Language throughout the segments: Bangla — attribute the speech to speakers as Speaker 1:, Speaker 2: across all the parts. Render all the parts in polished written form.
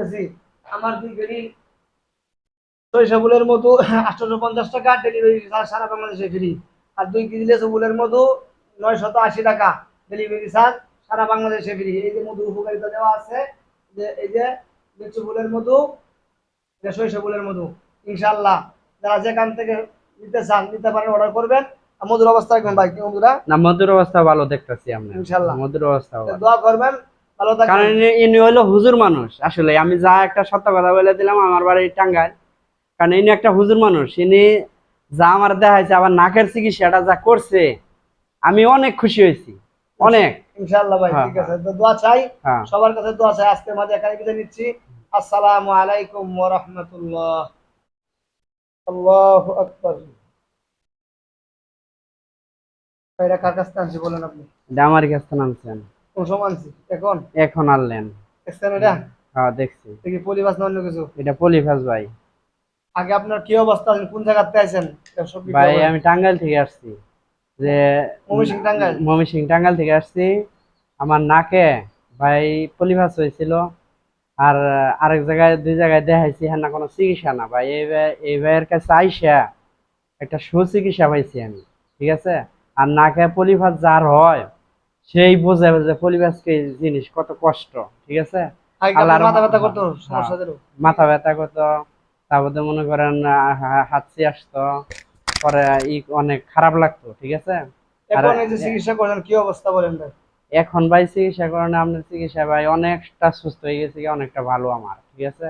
Speaker 1: বলতেছি আমার 2 কেজি সরিষাফুলের মধু 850 টাকা ডেলিভারি চার্জ সারা বাংলাদেশে ফ্রি। আর 2 কেজি লেচু ফুলের মধু 980 টাকা ডেলিভারি চার্জ সারা বাংলাদেশে ফ্রি। এই যে মধুর উপকারিতা দেওয়া আছে, যে এই যে লেচু ফুলের মধু, এটা সরিষাফুলের মধু। ইনশাআল্লাহ যারা যেখান থেকে নিতে চান নিতে পারেন, অর্ডার করবেন। আর মধুর অবস্থা একদম ভাই, কি মধুরা
Speaker 2: না, মধুর অবস্থা ভালো দেখতেছি আমরা,
Speaker 1: ইনশাআল্লাহ।
Speaker 2: মধুর অবস্থা ভালো।
Speaker 1: দোয়া করবেন, ভালো
Speaker 2: কারণ
Speaker 1: থাকবেন।
Speaker 2: ইনি হলো হুজুর মানুষ। আসলে আমি যা একটা সত্য কথা বলে দিলাম, আমার বাড়ি টাঙ্গাইল, কারণ ইনি একটা হুজুর মানুষ। ইনি যা আমার দেখাইছে, আবার নাকের চিকিৎসাটা যা করছে, আমি অনেক খুশি হয়েছি, অনেক।
Speaker 1: ইনশাআল্লাহ ভাই,
Speaker 2: হ্যাঁ,
Speaker 1: ঠিক আছে। তো দোয়া চাই,
Speaker 2: হ্যাঁ।
Speaker 1: সবার কাছে দোয়া চাই। আজকের মাঝে এখানে বিদায় নিচ্ছি। আসসালামু আলাইকুম ওয়া রাহমাতুল্লাহ। আল্লাহু আকবার। ভাইরা কার কাছে আনছি বলেন আপনি?
Speaker 2: এটা আমার কাছে নামছেন,
Speaker 1: কোন সময় আনছি? এখন
Speaker 2: এখন আনলেন?
Speaker 1: দেখছেন এটা?
Speaker 2: হ্যাঁ, দেখছি।
Speaker 1: দেখি পলিবাস না অন্য কিছু?
Speaker 2: এটা পলিফাস ভাই।
Speaker 1: আগে আপনার কি অবস্থা আছেন, কোন জায়গাতে আছেন? এটা সব
Speaker 2: ভাই আমি টাঙ্গাইল থেকে আসছি, যে
Speaker 1: ময়মনসিংহ টাঙ্গাইল।
Speaker 2: ময়মনসিংহ টাঙ্গাইল থেকে আসছি। আমার নাকে ভাই পলিফাস হয়েছিল, আর আরেক জায়গায় 2 জায়গায় দেখাইছি, হ্যাঁ না কোনো চিকিৎসা না ভাই। এই ভাইয়ের কাছে আইসা একটা সুচিকিৎসা পাইছি আমি, ঠিক আছে। আর নাকে পলিফাস যার হয়, সেই বোঝে যে পলিফাস কি জিনিস, কত কষ্ট, ঠিক আছে।
Speaker 1: আগে
Speaker 2: আল্লাহর
Speaker 1: মাথা ব্যথা করতো,
Speaker 2: হ্যাঁ,
Speaker 1: সমস্যা ছিল?
Speaker 2: মাথা ব্যথা করতো, তারপরে মনে করেন হাঁচি আসতো, পরে অনেক খারাপ লাগতো, ঠিক আছে। আর
Speaker 1: এখন এই যে চিকিৎসা করেন, কি অবস্থা বলেন ভাই?
Speaker 2: এখন ভাই চিকিৎসা করেন, আপনার চিকিৎসা ভাই অনেকটা সুস্থ হয়ে গেছে, অনেকটা ভালো আমার, ঠিক আছে।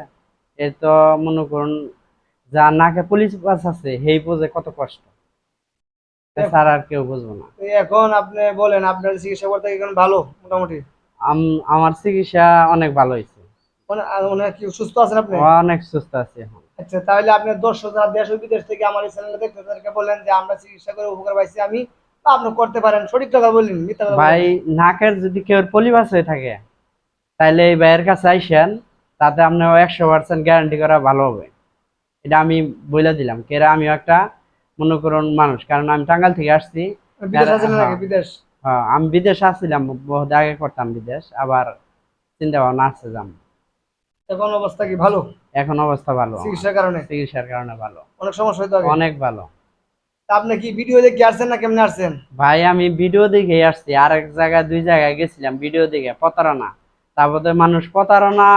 Speaker 2: এই তো মনে করুন, যা নাকে পুলিশ বাস আছে, সেই বোঝে কত কষ্ট, স্যার আর কেউ বুঝবো না।
Speaker 1: এখন আপনি বলেন, আপনার চিকিৎসা করতে এখন ভালো মোটামুটি?
Speaker 2: আমার চিকিৎসা অনেক ভালো হয়েছে,
Speaker 1: মানে কি সুস্থ আছেন আপনি?
Speaker 2: অনেক সুস্থ আছি এখন।
Speaker 1: আচ্ছা, তাহলে আপনার দর্শক যারা দেশ ও বিদেশ থেকে আমার এই চ্যানেলটা দেখতে, তাদেরকে বলেন যে আমরা চিকিৎসা করে উপকার পাইছি আমি, বা আপনি করতে পারেন। সঠিক কথা বললেন, মিথ্যা কথা
Speaker 2: ভাই
Speaker 1: বললেন?
Speaker 2: নাকের যদি কেউ পলিপাস হয়ে থাকে, তাহলে এই ভাইয়ের কাছে আইসেন, তাতে আপনি 100% গ্যারান্টি করা ভালো হবে। এটা আমি বলে দিলাম, কেরা আমিও একটা মনে করুন মানুষ, কারণ আমি টাঙ্গাইল থেকে আসছি।
Speaker 1: বিদেশ আছিলেন নাকি? বিদেশ?
Speaker 2: হ্যাঁ, আমি বিদেশে আসছিলাম, বহুত আগে করতাম বিদেশ, আবার চিন্তা ভাবনা আছে যাম।
Speaker 1: এখন অবস্থা কি ভালো?
Speaker 2: এখন অবস্থা ভালো,
Speaker 1: চিকিৎসার কারণে?
Speaker 2: চিকিৎসার কারণে ভালো,
Speaker 1: অনেক সমস্যা হইতো আগে?
Speaker 2: অনেক ভালো।
Speaker 1: তা আপনি কি ভিডিও দেখে আসছেন না কেমনে আসছেন?
Speaker 2: ভাই আমি ভিডিও দেখে আসছি, আরেক জায়গায় 2 জায়গায় গেছিলাম ভিডিও দেখে, প্রতারণা। তারপরে মানুষ প্রতারণা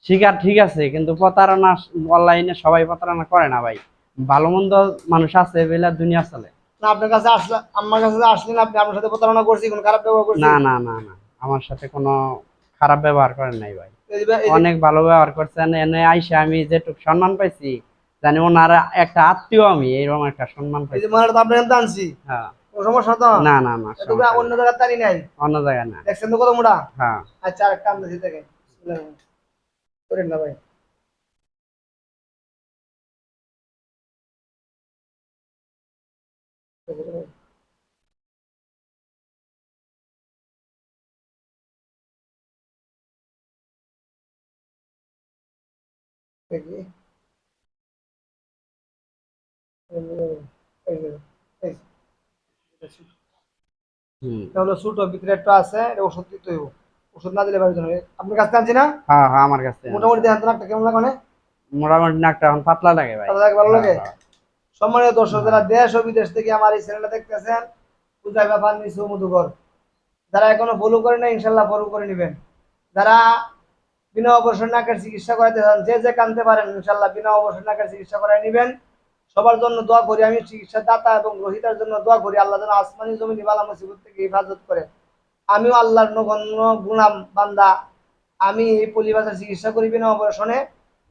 Speaker 2: শিকার, ঠিক আছে, কিন্তু প্রতারণা অনলাইনে সবাই প্রতারণা করে না ভাই। ভালো মন্দ মানুষ আছে বলে দুনিয়া চলে।
Speaker 1: না, আপনার কাছে আসলে, আমার কাছে আসলেন, আপনি আপনার সাথে প্রতারণা করছি, কোন খারাপ ব্যবহার করছি?
Speaker 2: না, না, না, না, আমার সাথে কোনো খারাপ ব্যবহার করেন নাই ভাই,
Speaker 1: এই যে
Speaker 2: অনেক ভালো ব্যবহার করছেন। এনে আইসা আমি যেটুকু সম্মান পাইছি, জানি ওনার একটা আত্মীয় আমি, এইরকম একটা সম্মান
Speaker 1: এই
Speaker 2: পাইছি।
Speaker 1: যে মালটা তো আপনার এখানে আনছি,
Speaker 2: হ্যাঁ।
Speaker 1: কোনো সমস্যা তো?
Speaker 2: না, না, না,
Speaker 1: এটা তো অন্য জায়গায় তারি নাই,
Speaker 2: অন্য জায়গায় না।
Speaker 1: দেখছেন তো কত মোটা।
Speaker 2: হ্যাঁ।
Speaker 1: আচ্ছা, আরেকটা আনতেছি দেখেন, করেন না ভাই। দেখি, এই যে, এই যে,
Speaker 2: হুম।
Speaker 1: এটা হলো ছোট, ভিতরে একটা আছে, এটা ওষুধ দিতে হইব। ওষুধ না দিলে পারবে না। আপনার কাছে আনছি না?
Speaker 2: হ্যাঁ, হ্যাঁ, আমার কাছে
Speaker 1: মোটামুটি দেখেন তো নাকটা কেমন লাগে, মানে
Speaker 2: মোটামুটি নাকটা এখন পাতলা লাগে ভাই।
Speaker 1: ভালো লাগে? ভালো
Speaker 2: হ্যাঁ,
Speaker 1: লাগে?
Speaker 2: হ্যাঁ।
Speaker 1: সম্মানীয় দর্শক, যারা দেশ ও বিদেশ থেকে আমার এই চ্যানেলটা দেখতেছেন, পূজা ব্যাপার নিছু মধুকর, যারা এখনো ফলো করে না, ইনশাল্লাহ ফলো করে নেবেন। যারা বিনা অবসর নাকের চিকিৎসা করাতে চান, যে যে কানতে পারেন, ইনশাল্লাহ বিনা অবসর নাকের চিকিৎসা করাই নেবেন। সবার জন্য দোয়া করি আমি, চিকিৎসা দাতা এবং গ্রহীতার জন্য দোয়া করি, আল্লাহ যেন আসমানি জমিনি বালা মুসিবত থেকে হেফাজত করে। আমিও আল্লাহর নগণ্য গুনাম বান্দা, আমি এই পলিবাসের চিকিৎসা করি বিনা অপারেশনে।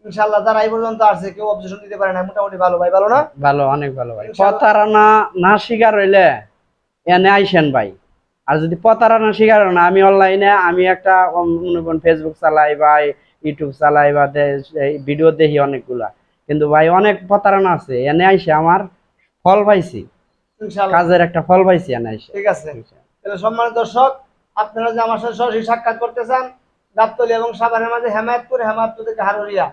Speaker 1: ইনশাল্লাহ যারা এই পর্যন্ত আসছে, কেউ অবজেকশন দিতে পারে না। মোটামুটি ভালো ভাই, ভালো না?
Speaker 2: ভালো, অনেক ভালো ভাই। প্রতারণা না শিকার হইলে এনে আইসেন ভাই। আর যদি প্রতারণা শিকার না, আমি অনলাইনে আমি একটা মনে করেন ফেসবুক চালাই বা ইউটিউব চালাই বা ভিডিও দেখি অনেকগুলা, কিন্তু ভাই অনেক প্রতারণা আছে। এনে আইসে আমার ফল পাইছি,
Speaker 1: ইনশাল্লাহ
Speaker 2: কাজের একটা ফল পাইছি এনে আইসে।
Speaker 1: ঠিক আছে। তাহলে সম্মানিত দর্শক, আপনারা যে আমার সাথে সরাসরি সাক্ষাৎ করতে চান, গাবতলী এবং সাভারের মাঝে হেমায়তপুর, হেমায়তপুর থেকে হারুরিয়া।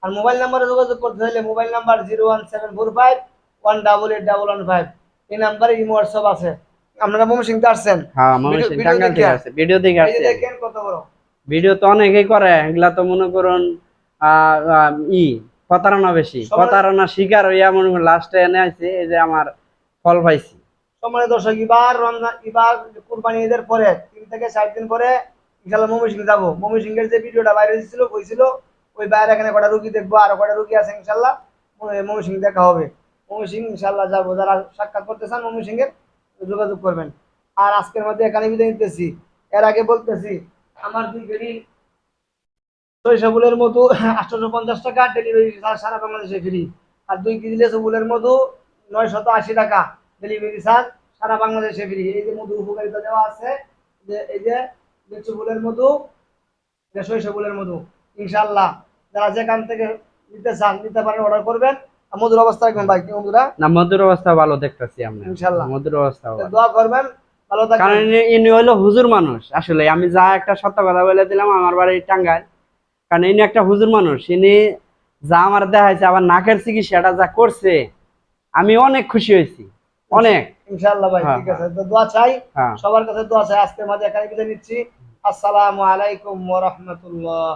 Speaker 1: আর মোবাইল নাম্বারে যোগাযোগ করতে হলে মোবাইল নাম্বার 01745 1881115। এই নাম্বারে ইমো হোয়াটসঅ্যাপ আছে। আপনারা ময়মনসিংহ আসছেন?
Speaker 2: হ্যাঁ, ময়মনসিংহ টাঙ্গাইল থেকে আসছে, ভিডিও দেখে
Speaker 1: এই যে
Speaker 2: আসছে।
Speaker 1: দেখেন কত বড়,
Speaker 2: ভিডিও তো অনেকেই করে, এগুলা তো মনে করুন আহ, আহ, প্রতারণা বেশি, প্রতারণা শিকার হইয়া মনে করুন লাস্টে এনে আইছি, এই যে আমার ফল পাইছি।
Speaker 1: সম্মানিত দর্শক, এবার রমজান, এবার কুরবানি ঈদের পরে 3 থেকে 4 দিন পরে ইনশাল্লাহ ময়মনসিং যাবো। ময়মনসিংহের যে ভিডিওটা বাইরে দিছিল কইছিল, ওই বাইরে এখানে কটা রুগী দেখবো, আরো কটা রুগী আছে ইনশাল্লাহ, ময়মনসিং দেখা হবে। ময়মনসিং ইনশাল্লাহ যাবো, যারা সাক্ষাৎ করতে চান ময়মনসিংহের যোগাযোগ করবেন। আর আজকের মধ্যে এখানে বিদায় নিতেছি। এর আগে বলতেছি, আমার 2 কেজি সরিষাফুলের মধু 850 টাকা ডেলিভারি চার্জ সারা বাংলাদেশে ফ্রি। আর 2 কেজি লেচু ফুলের মধু 980 টাকা ডেলিভারি চার্জ সারা বাংলাদেশে ফ্রি। এই যে মধু উপকারিতা দেওয়া আছে, যে এই যে লেচু ফুলের মধু, এটা সরিষাফুলের মধু। ইনশাল্লাহ যারা যেখান থেকে নিতে চান নিতে পারেন, অর্ডার করবেন। আর মধুর অবস্থা একদম ভাই, কি মধুরা
Speaker 2: না, মধুর অবস্থা ভালো দেখতেছি আমরা,
Speaker 1: ইনশাল্লাহ।
Speaker 2: মধুর অবস্থা ভালো।
Speaker 1: দোয়া করবেন, ভালো
Speaker 2: কারণ
Speaker 1: থাকবেন।
Speaker 2: ইনি হইলো হুজুর মানুষ। আসলে আমি যা একটা সত্য কথা বলে দিলাম, আমার বাড়ি টাঙ্গাইল, কারণ ইনি একটা হুজুর মানুষ। ইনি যা আমার দেখাইছে, আবার নাকের চিকিৎসাটা যা করছে, আমি অনেক খুশি হয়েছি, অনেক।
Speaker 1: ইনশাআল্লাহ ভাই,
Speaker 2: হ্যাঁ,
Speaker 1: ঠিক আছে, তো দোয়া চাই,
Speaker 2: হ্যাঁ।
Speaker 1: সবার কাছে দোয়া চাই। আজকের মাঝে এখানে বিদায় নিচ্ছি। আসসালামু আলাইকুম ওয়া রাহমাতুল্লাহ।